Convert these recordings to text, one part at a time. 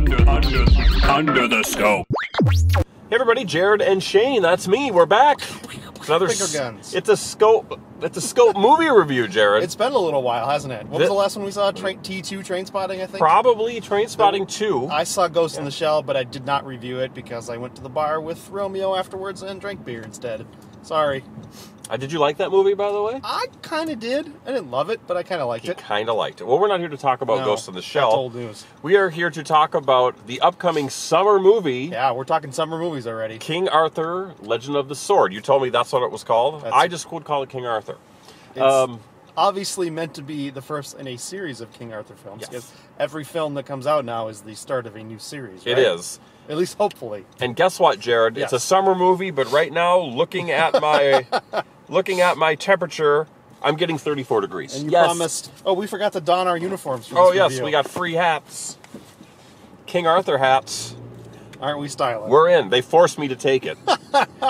Under the scope. Hey everybody, Jared and Shane, that's me. We're back. Another Finger guns. It's a scope movie review, Jared. It's been a little while, hasn't it? What was the last one we saw? T2 Trainspotting, I think? Probably Trainspotting 2. I saw Ghost in the Shell, but I did not review it because I went to the bar with Romeo afterwards and drank beer instead. Sorry. Did you like that movie, by the way? I kind of did. I didn't love it, but I kind of liked it. Kind of liked it. Well, we're not here to talk about Ghost in the Shell. That's old news. We are here to talk about the upcoming summer movie. Yeah, we're talking summer movies already. King Arthur, Legend of the Sword. You told me that's what it was called. I just would call it King Arthur. It's obviously meant to be the first in a series of King Arthur films. Yes. Because every film that comes out now is the start of a new series, right? It is. At least hopefully. And guess what, Jared? Yes. It's a summer movie, but right now, looking at my temperature, I'm getting 34 degrees. And you promised... Oh, we forgot to don our uniforms for this Oh, yes, review. we got free hats. King Arthur hats. Aren't we styling? We're in. They forced me to take it.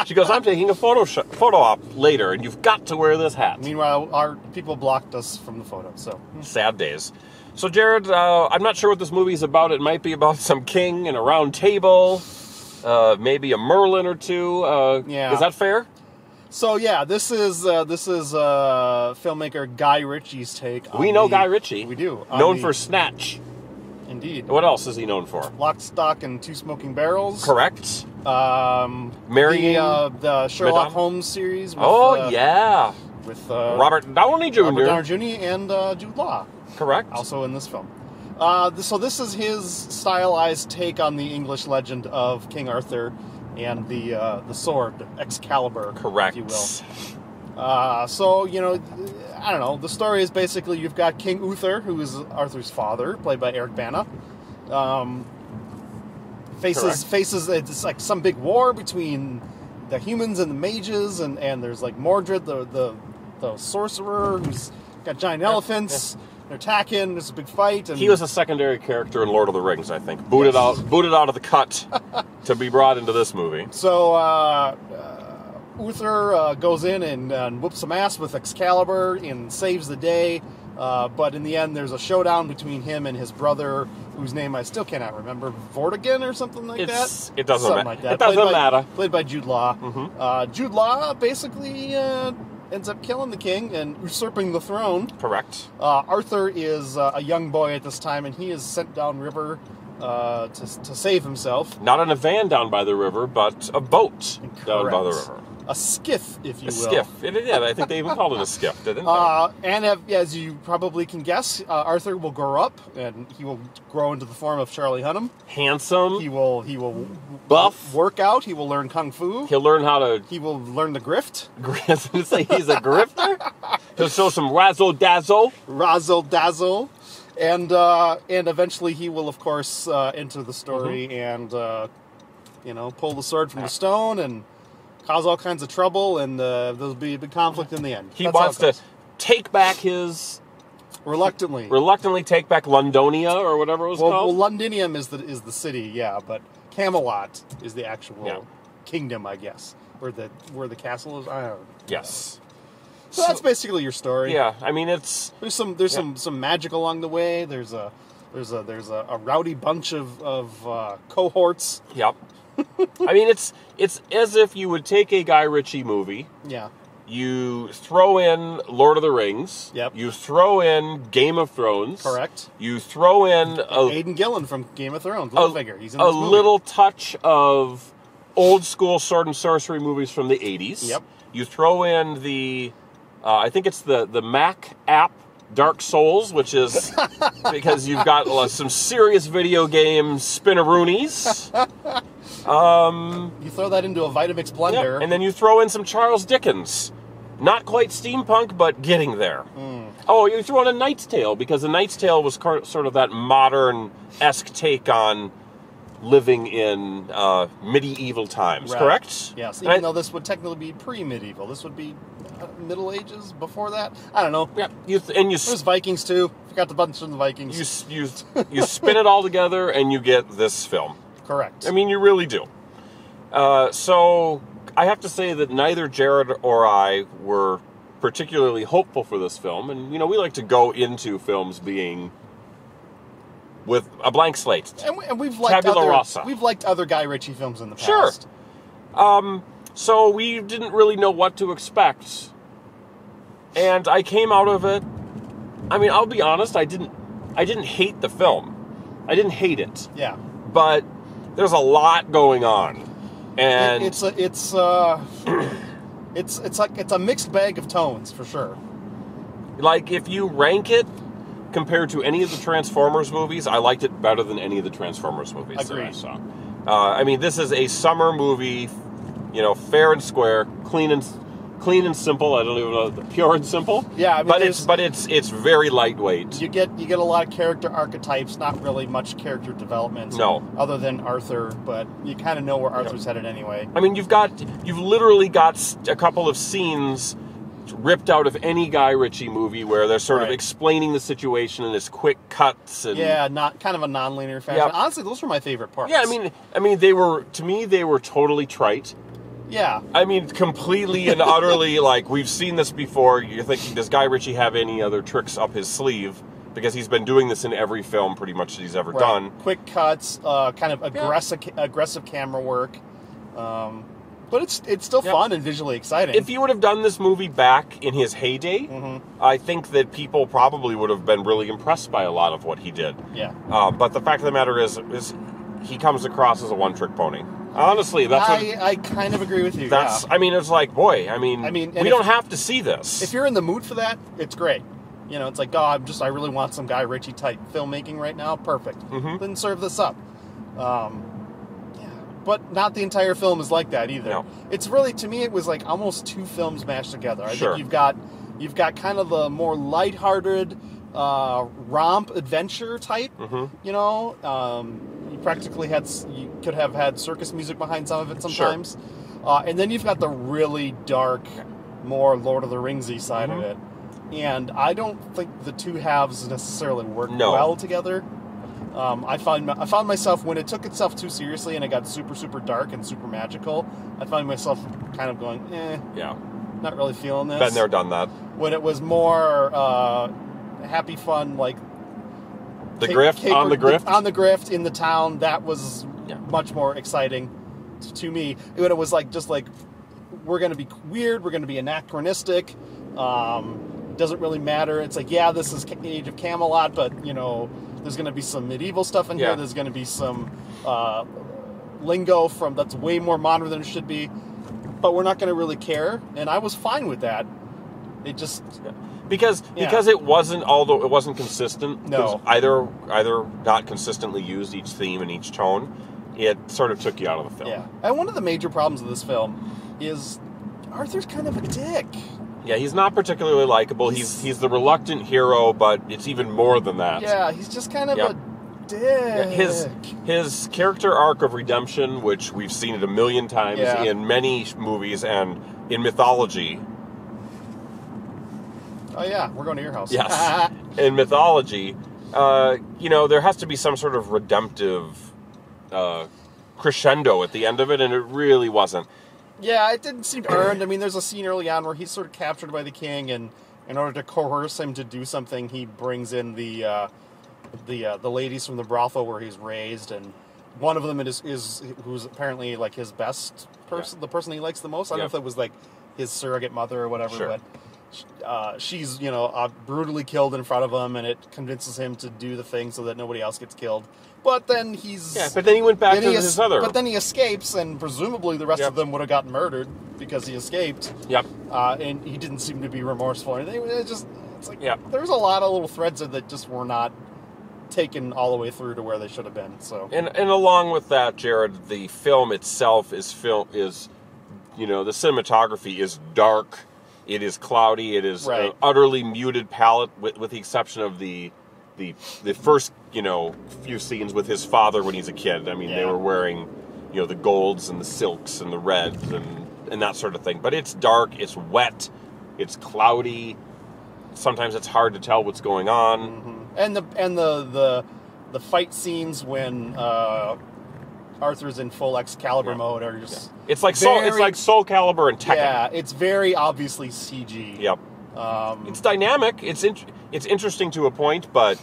She goes, I'm taking a photo op later, and you've got to wear this hat. Meanwhile, our people blocked us from the photo, so... Sad days. So, Jared, I'm not sure what this movie is about. It might be about some king and a round table, maybe a Merlin or two. Yeah. Is that fair? So, yeah, this is filmmaker Guy Ritchie's take on We know Guy Ritchie. We do. Known for Snatch. Indeed. What else is he known for? Lock, Stock, and Two Smoking Barrels. Correct. Marrying the Sherlock Madame? Holmes series. With, yeah. With Robert Downey Jr. Robert Downey Jr. and Jude Law. Correct. Also in this film. So this is his stylized take on the English legend of King Arthur and the sword, Excalibur, Correct. if you will. So, you know, I don't know. The story is basically you've got King Uther, who is Arthur's father, played by Eric Bana. Faces it's like some big war between the humans and the mages, and there's like Mordred, the sorcerer, who's got giant elephants. They're attacking. There's a big fight. And He was a secondary character in Lord of the Rings, I think. Booted out of the cut to be brought into this movie. So Uther goes in and whoops some ass with Excalibur and saves the day. But in the end, there's a showdown between him and his brother, whose name I still cannot remember, Vortigern or something like that. It doesn't matter. Like that. It doesn't matter. Played by Jude Law. Mm-hmm. Jude Law basically ends up killing the king and usurping the throne. Correct. Arthur is a young boy at this time, and he is sent downriver to save himself. Not in a van down by the river, but a boat down by the river. A skiff, if you will. A skiff. Yeah, I think they even called it a skiff, didn't they? And as you probably can guess, Arthur will grow up, and he will grow into the form of Charlie Hunnam. Handsome. He will buff. Work out. He will learn kung fu. He'll learn how to. He will learn the grift. Say he's a grifter. He'll show some razzle dazzle. Razzle dazzle, and eventually he will, of course, enter the story and pull the sword from the stone and cause all kinds of trouble, and there'll be a big conflict in the end. He wants to take back his... Reluctantly take back Londonia, or whatever it was called? Well, Londinium is the city, yeah, but Camelot is the actual kingdom, I guess. Where the castle is, I don't know. Yes. So that's basically your story. Yeah, I mean, it's... There's some magic along the way. There's a rowdy bunch of cohorts. Yep. I mean, it's as if you would take a Guy Ritchie movie. Yeah. You throw in Lord of the Rings. Yep. You throw in Game of Thrones. Correct. You throw in Aidan Gillen from Game of Thrones. Littlefinger. He's in this movie. Little touch of old school sword and sorcery movies from the 80s. Yep. You throw in the I think it's the Mac app Dark Souls, which is because you've got some serious video game spinneroonies. You throw that into a Vitamix blender. Yep. And then you throw in some Charles Dickens. Not quite steampunk, but getting there. Oh, you throw in A Knight's Tale, because A Knight's Tale was sort of that modern-esque take on living in medieval times, correct? Yes, even though this would technically be pre-medieval. This would be Middle Ages, before that? I don't know. Yeah, there's Vikings, too. Forgot to mention the Vikings. You spin it all together, and you get this film. Correct. I mean, you really do. So, I have to say that neither Jared or I were particularly hopeful for this film. And, we like to go into films being with a blank slate. And we've liked Tabula rasa. We've liked other Guy Ritchie films in the Sure. past. So we didn't really know what to expect. And I came out of it, I mean, I'll be honest, I didn't hate the film. I didn't hate it. Yeah. But there's a lot going on. And it's a mixed bag of tones for sure. like, if you rank it compared to any of the Transformers movies, I liked it better than any of the Transformers movies that I saw. I mean, this is a summer movie, you know, fair and square, clean and simple. I don't even know, pure and simple. Yeah, I mean, but it's very lightweight. You get a lot of character archetypes, not really much character development. No, other than Arthur, but you kind of know where Arthur's headed anyway. I mean, you've literally got a couple of scenes ripped out of any Guy Ritchie movie where they're sort of explaining the situation in this quick cuts and not kind of a non-linear fashion. Yep. Honestly, those were my favorite parts. Yeah, I mean they were totally trite. Yeah. I mean, completely and utterly, like, we've seen this before. You're thinking, does Guy Ritchie have any other tricks up his sleeve? Because he's been doing this in every film pretty much that he's ever done. Quick cuts, kind of aggressive camera work. But it's still fun and visually exciting. If he would have done this movie back in his heyday, I think that people probably would have been really impressed by a lot of what he did. Yeah. But the fact of the matter is he comes across as a one-trick pony. Honestly, I kind of agree with you. I mean, it's like, boy, I mean we don't have to see this. If you're in the mood for that, it's great. You know, it's like, I really want some Guy Ritchie type filmmaking right now. Perfect. Then serve this up. But not the entire film is like that either. No. It's really, to me, it was like almost two films mashed together. I think you've got kind of the more lighthearted romp adventure type. You know, you could have had circus music behind some of it sometimes. And then you've got the really dark, more Lord of the Ringsy side of it. And I don't think the two halves necessarily work well together. I found myself, when it took itself too seriously and it got super, super dark and super magical, I found myself kind of going, not really feeling this. Been there, done that. When it was more happy fun, like the grift on the grift in the town, that was much more exciting to me. When it was like we're going to be weird, we're going to be anachronistic. Doesn't really matter. It's like, this is Age of Camelot, but you know, there's going to be some medieval stuff in here. There's going to be some lingo that's way more modern than it should be, but we're not going to really care. And I was fine with that. It just because it wasn't, although it wasn't consistent. No, either not consistently used each theme and each tone. It sort of took you out of the film. Yeah, and one of the major problems of this film is Arthur's kind of a dick. Yeah, he's not particularly likable. He's the reluctant hero, but it's even more than that. Yeah, he's just kind of a dick. His character arc of redemption, which we've seen it a million times in many movies and in mythology. Oh yeah, we're going to your house. Yes. In mythology, there has to be some sort of redemptive crescendo at the end of it, and it really wasn't. Yeah, it didn't seem earned. I mean, there's a scene early on where he's sort of captured by the king, and in order to coerce him to do something, he brings in the ladies from the brothel where he's raised, and one of them is who's apparently like his best person, the person he likes the most. I don't know if it was like his surrogate mother or whatever, but she's brutally killed in front of him, and it convinces him to do the thing so that nobody else gets killed. But then he went back to his other. But then he escapes, and presumably the rest of them would have gotten murdered because he escaped. Yep. And he didn't seem to be remorseful or anything. It's like there's a lot of little threads that just were not taken all the way through to where they should have been. So and along with that, Jared, the film itself is the cinematography is dark. It is cloudy. It is an utterly muted palette, with the exception of the first few scenes with his father when he's a kid. I mean, they were wearing the golds and the silks and the reds and that sort of thing. But it's dark. It's wet. It's cloudy. Sometimes it's hard to tell what's going on. And the fight scenes when Arthur's in full Excalibur mode are just it's like Soul Calibur and Tekken. Yeah, it's very obviously CG. Yep. It's dynamic. It's interesting to a point, but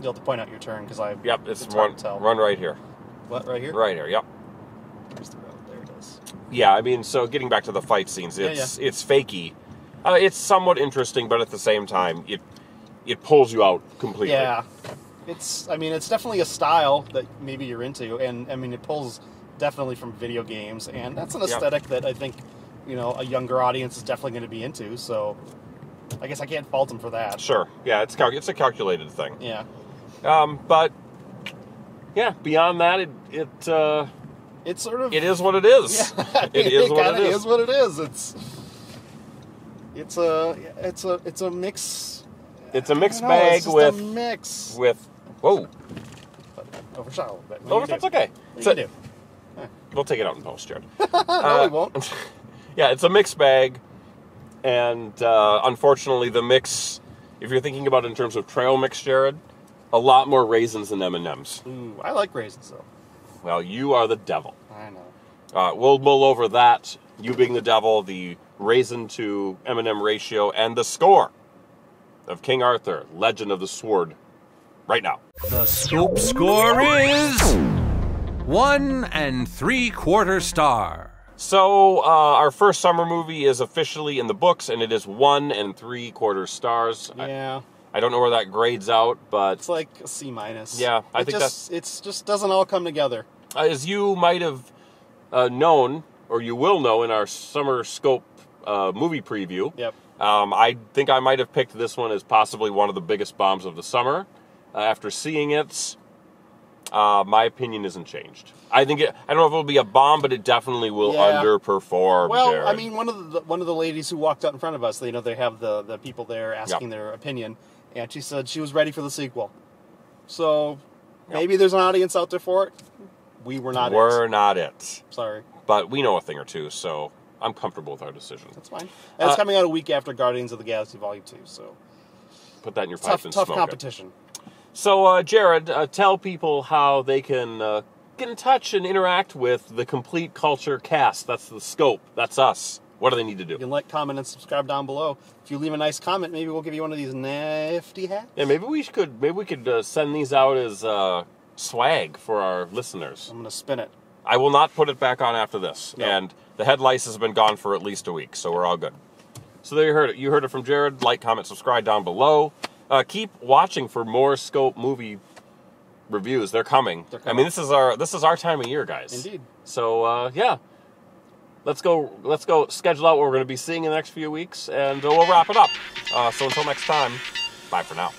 You'll have to point out your turn because I. Yep, it's hard to tell. run right here. What, right here? Right here, yep. Where's the road? There it is. Yeah, I mean, so getting back to the fight scenes, it's fakey. It's somewhat interesting, but at the same time, it pulls you out completely. Yeah. It's definitely a style that maybe you're into, and I mean, it pulls definitely from video games, and that's an aesthetic that I think, a younger audience is definitely going to be into, so I guess I can't fault them for that. Sure. Yeah, it's a calculated thing. Yeah. But yeah, beyond that, it's sort of, it is what it is. Yeah, it is what it is. Is what it is. It's a mix. It's a mixed bag with a mix with whoa. Overshot a little bit. Oh, that's okay. What do you do? We'll take it out in post, Jared. No, we won't. Yeah, it's a mixed bag, and unfortunately, the mix. If you're thinking about it in terms of trail mix, Jared, a lot more raisins than M&Ms. Ooh, I like raisins though. Well, you are the devil. I know. We'll mull over that. You being the devil, the raisin to M&M ratio, and the score of King Arthur, Legend of the Sword, right now. The scope score is 1 3/4 star. So, our first summer movie is officially in the books, and it is 1 3/4 stars. Yeah. I don't know where that grades out, but it's like a C-. Yeah, I think it just doesn't all come together. As you might have known, or you will know in our summer scope movie preview. Yep. I think I might have picked this one as possibly one of the biggest bombs of the summer. After seeing it, my opinion isn't changed. I don't know if it'll be a bomb, but it definitely will underperform. Well, Jared. I mean, one of the ladies who walked out in front of us, they have the people there asking their opinion, and she said she was ready for the sequel. So maybe there's an audience out there for it. We're not it. Sorry. But we know a thing or two, so I'm comfortable with our decision. That's fine. And it's coming out a week after Guardians of the Galaxy Volume 2, so put that in your pipe and tough smoke competition. it. So, Jared, tell people how they can get in touch and interact with the Complete Culture cast. That's the scope. That's us. What do they need to do? You can like, comment, and subscribe down below. If you leave a nice comment, maybe we'll give you one of these nifty hats. Yeah, maybe we could send these out as swag for our listeners. I'm going to spin it. I will not put it back on after this. Nope. And the head lice has been gone for at least a week, so we're all good. So there you heard it. You heard it from Jared. Like, comment, subscribe down below. Keep watching for more Scope movie reviews. They're coming. I mean, this is our time of year, guys. Indeed. So yeah, let's go schedule out what we're going to be seeing in the next few weeks, and we'll wrap it up. So until next time, bye for now.